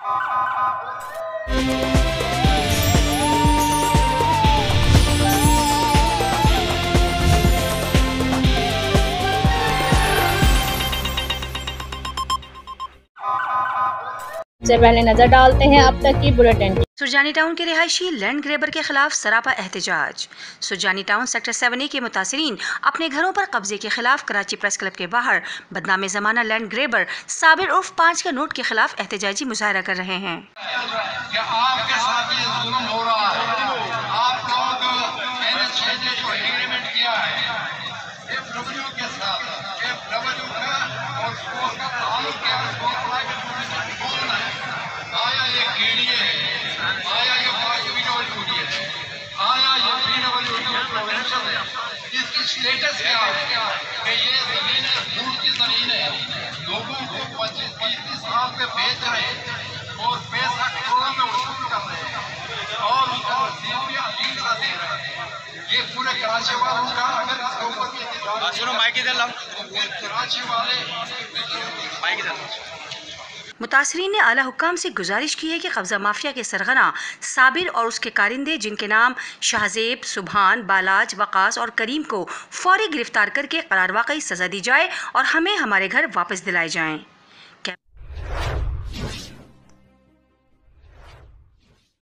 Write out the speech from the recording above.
से पहले नजर डालते हैं अब तक की बुलेटिन। सुरजानी टाउन के रिहायशी लैंड ग्रेबर के खिलाफ सरापा एहतजाज। सुरजानी टाउन सेक्टर 7A के मुतासिरीन अपने घरों पर कब्जे के खिलाफ कराची प्रेस क्लब के बाहर बदनाम जमाना लैंड ग्रेबर साबिर उर्फ 5 के नोट के खिलाफ एहतजाजी मुजाहरा कर रहे हैं। इसकी स्टेटस क्या है कि ये जमीन दूर की जमीन है, लोगों को 25-30 साल पे बेच रहे हैं और पैसा करोड़ों में वसूल कर रहे हैं और उसका रसीद भी अजीब सा दे रहे हैं। ये पूरे कराची वालों का अगर इसके ऊपर सुनो माइक इधर लाओ, कराची वाले माइक इधर। मुतासरीन ने आला हुक्काम से गुजारिश की है कि कब्जा माफिया के सरगना साबिर और उसके कारिंदे जिनके नाम शाहजेब, सुबहान, बालाज, वकास और करीम को फौरी गिरफ्तार करके करार वाकई सजा दी जाए और हमें हमारे घर वापस दिलाए जाएं।